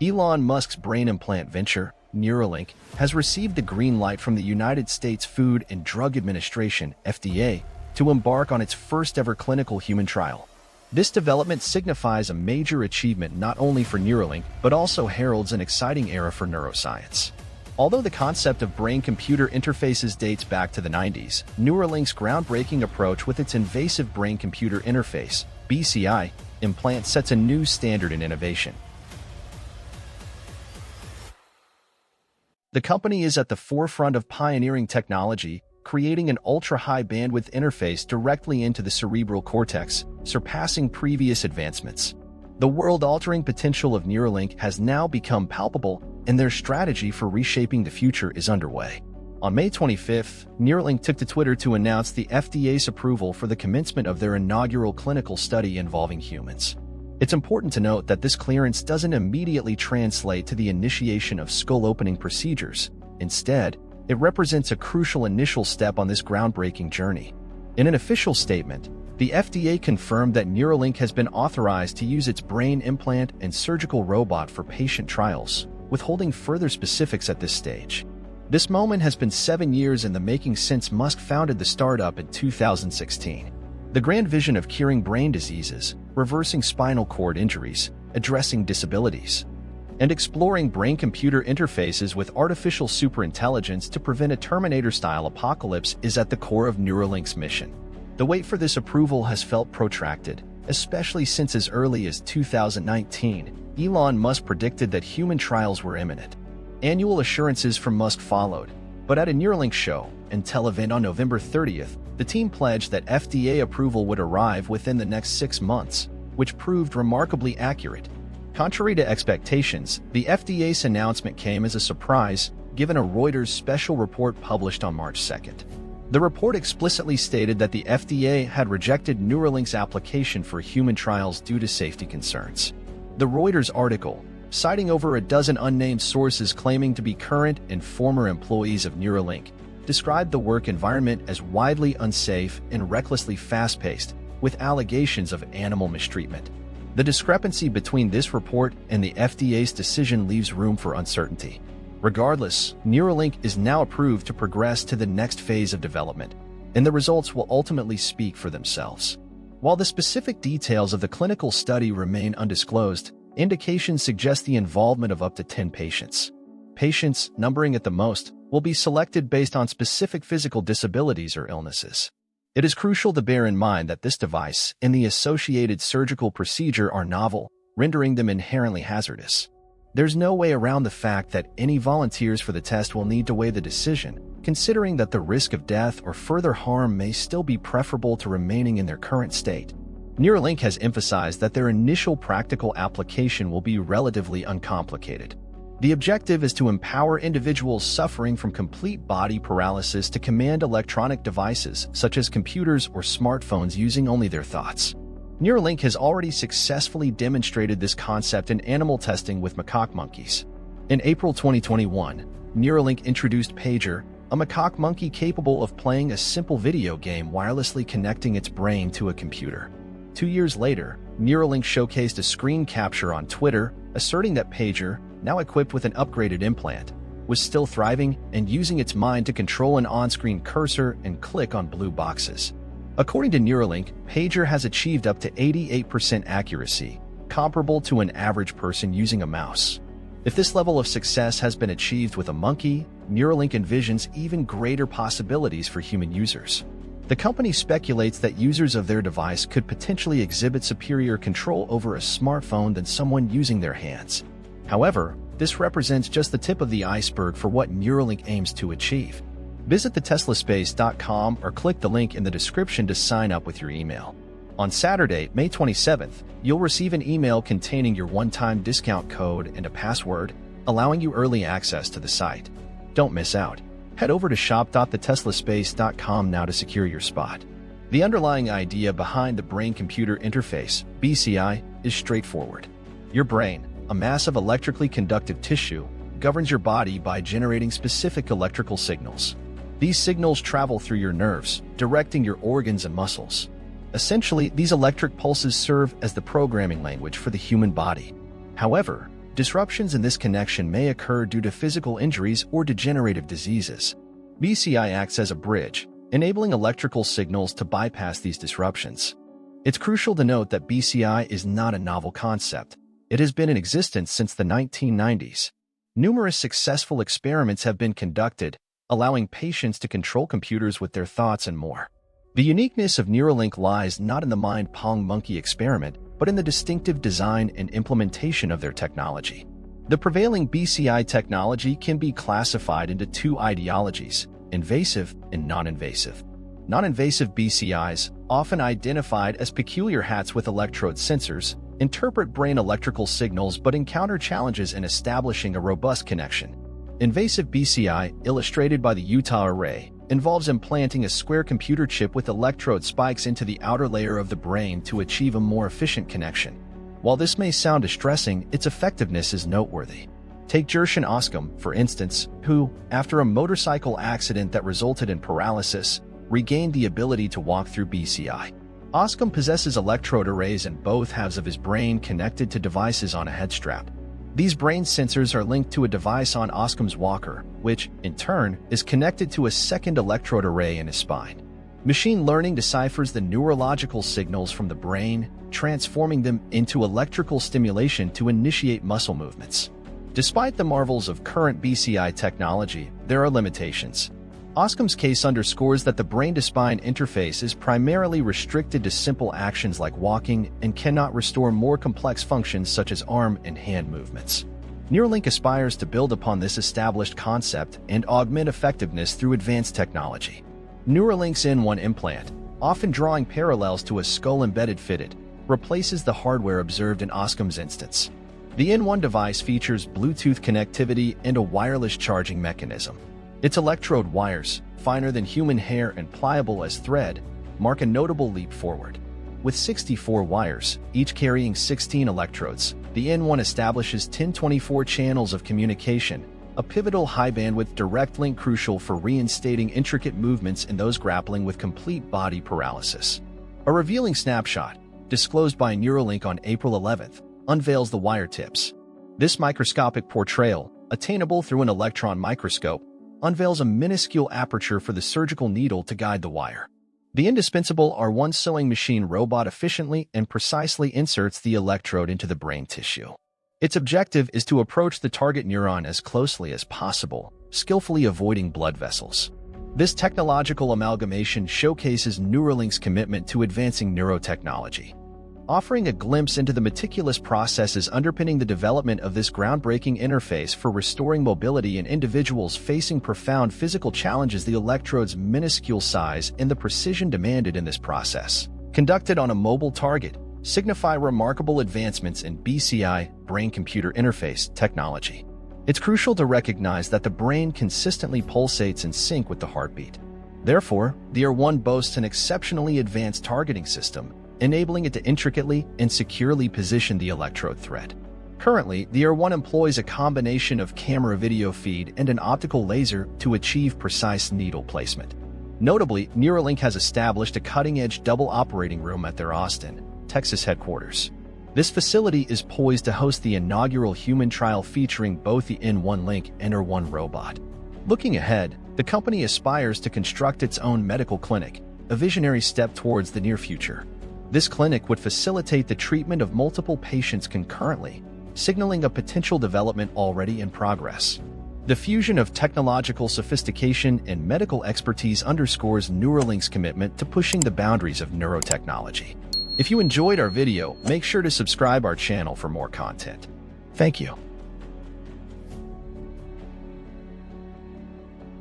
Elon Musk's brain implant venture, Neuralink, has received the green light from the United States Food and Drug Administration, FDA, to embark on its first-ever clinical human trial. This development signifies a major achievement not only for Neuralink, but also heralds an exciting era for neuroscience. Although the concept of brain-computer interfaces dates back to the 90s, Neuralink's groundbreaking approach with its invasive brain-computer interface, BCI, implant sets a new standard in innovation. The company is at the forefront of pioneering technology, creating an ultra-high bandwidth interface directly into the cerebral cortex, surpassing previous advancements. The world-altering potential of Neuralink has now become palpable, and their strategy for reshaping the future is underway. On May 25th, Neuralink took to Twitter to announce the FDA's approval for the commencement of their inaugural clinical study involving humans. It's important to note that this clearance doesn't immediately translate to the initiation of skull-opening procedures. Instead, it represents a crucial initial step on this groundbreaking journey. In an official statement, the FDA confirmed that Neuralink has been authorized to use its brain implant and surgical robot for patient trials, withholding further specifics at this stage. This moment has been 7 years in the making since Musk founded the startup in 2016. The grand vision of curing brain diseases, reversing spinal cord injuries, addressing disabilities, and exploring brain-computer interfaces with artificial superintelligence to prevent a Terminator-style apocalypse is at the core of Neuralink's mission. The wait for this approval has felt protracted, especially since as early as 2019, Elon Musk predicted that human trials were imminent. Annual assurances from Musk followed, but at a Neuralink show and tell event on November 30th, the team pledged that FDA approval would arrive within the next 6 months, which proved remarkably accurate. Contrary to expectations, the FDA's announcement came as a surprise, given a Reuters special report published on March 2nd. The report explicitly stated that the FDA had rejected Neuralink's application for human trials due to safety concerns. The Reuters article, citing over a dozen unnamed sources claiming to be current and former employees of Neuralink, described the work environment as widely unsafe and recklessly fast-paced, with allegations of animal mistreatment. The discrepancy between this report and the FDA's decision leaves room for uncertainty. Regardless, Neuralink is now approved to progress to the next phase of development, and the results will ultimately speak for themselves. While the specific details of the clinical study remain undisclosed, indications suggest the involvement of up to 10 patients. Patients, numbering at the most, will be selected based on specific physical disabilities or illnesses. It is crucial to bear in mind that this device and the associated surgical procedure are novel, rendering them inherently hazardous. There's no way around the fact that any volunteers for the test will need to weigh the decision, considering that the risk of death or further harm may still be preferable to remaining in their current state. Neuralink has emphasized that their initial practical application will be relatively uncomplicated. The objective is to empower individuals suffering from complete body paralysis to command electronic devices such as computers or smartphones using only their thoughts. Neuralink has already successfully demonstrated this concept in animal testing with macaque monkeys. In April 2021, Neuralink introduced Pager, a macaque monkey capable of playing a simple video game wirelessly connecting its brain to a computer. 2 years later, Neuralink showcased a screen capture on Twitter, asserting that Pager, now equipped with an upgraded implant, was still thriving and using its mind to control an on-screen cursor and click on blue boxes. According to Neuralink, Pager has achieved up to 88% accuracy, comparable to an average person using a mouse. If this level of success has been achieved with a monkey, Neuralink envisions even greater possibilities for human users. The company speculates that users of their device could potentially exhibit superior control over a smartphone than someone using their hands. However, this represents just the tip of the iceberg for what Neuralink aims to achieve. Visit theteslaspace.com or click the link in the description to sign up with your email. On Saturday, May 27th, you'll receive an email containing your one-time discount code and a password, allowing you early access to the site. Don't miss out. Head over to shop.theteslaspace.com now to secure your spot. The underlying idea behind the brain-computer interface, BCI, is straightforward. Your brain, a mass of electrically conductive tissue, governs your body by generating specific electrical signals. These signals travel through your nerves, directing your organs and muscles. Essentially, these electric pulses serve as the programming language for the human body. However, disruptions in this connection may occur due to physical injuries or degenerative diseases. BCI acts as a bridge, enabling electrical signals to bypass these disruptions. It's crucial to note that BCI is not a novel concept. It has been in existence since the 1990s. Numerous successful experiments have been conducted, allowing patients to control computers with their thoughts and more. The uniqueness of Neuralink lies not in the mind-pong monkey experiment, but in the distinctive design and implementation of their technology. The prevailing BCI technology can be classified into two ideologies: invasive and non-invasive. Non-invasive BCIs, often identified as peculiar hats with electrode sensors, interpret brain electrical signals but encounter challenges in establishing a robust connection. Invasive BCI, illustrated by the Utah array, involves implanting a square computer chip with electrode spikes into the outer layer of the brain to achieve a more efficient connection. While this may sound distressing, its effectiveness is noteworthy. Take Jershan Oscom, for instance, who, after a motorcycle accident that resulted in paralysis, regained the ability to walk through BCI. Oscom possesses electrode arrays in both halves of his brain connected to devices on a head strap. These brain sensors are linked to a device on Oscom's walker, which, in turn, is connected to a second electrode array in his spine. Machine learning deciphers the neurological signals from the brain, transforming them into electrical stimulation to initiate muscle movements. Despite the marvels of current BCI technology, there are limitations. Oscom's case underscores that the brain-to-spine interface is primarily restricted to simple actions like walking and cannot restore more complex functions such as arm and hand movements. Neuralink aspires to build upon this established concept and augment effectiveness through advanced technology. Neuralink's N1 implant, often drawing parallels to a skull-embedded fitted, replaces the hardware observed in Oscom's instance. The N1 device features Bluetooth connectivity and a wireless charging mechanism. Its electrode wires, finer than human hair and pliable as thread, mark a notable leap forward. With 64 wires, each carrying 16 electrodes, the N1 establishes 1024 channels of communication, a pivotal high-bandwidth direct link crucial for reinstating intricate movements in those grappling with complete body paralysis. A revealing snapshot, disclosed by Neuralink on April 11th, unveils the wire tips. This microscopic portrayal, attainable through an electron microscope, unveils a minuscule aperture for the surgical needle to guide the wire. The indispensable R1 sewing machine robot efficiently and precisely inserts the electrode into the brain tissue. Its objective is to approach the target neuron as closely as possible, skillfully avoiding blood vessels. This technological amalgamation showcases Neuralink's commitment to advancing neurotechnology. Offering a glimpse into the meticulous processes underpinning the development of this groundbreaking interface for restoring mobility in individuals facing profound physical challenges, the electrode's minuscule size and the precision demanded in this process, conducted on a mobile target, signify remarkable advancements in BCI, brain-computer interface, technology. It's crucial to recognize that the brain consistently pulsates in sync with the heartbeat. Therefore, the R1 boasts an exceptionally advanced targeting system, enabling it to intricately and securely position the electrode thread. Currently, the R1 employs a combination of camera video feed and an optical laser to achieve precise needle placement. Notably, Neuralink has established a cutting-edge double operating room at their Austin, Texas headquarters. This facility is poised to host the inaugural human trial featuring both the N1 Link and R1 robot. Looking ahead, the company aspires to construct its own medical clinic, a visionary step towards the near future. This clinic would facilitate the treatment of multiple patients concurrently, signaling a potential development already in progress. The fusion of technological sophistication and medical expertise underscores Neuralink's commitment to pushing the boundaries of neurotechnology. If you enjoyed our video, make sure to subscribe our channel for more content. Thank you.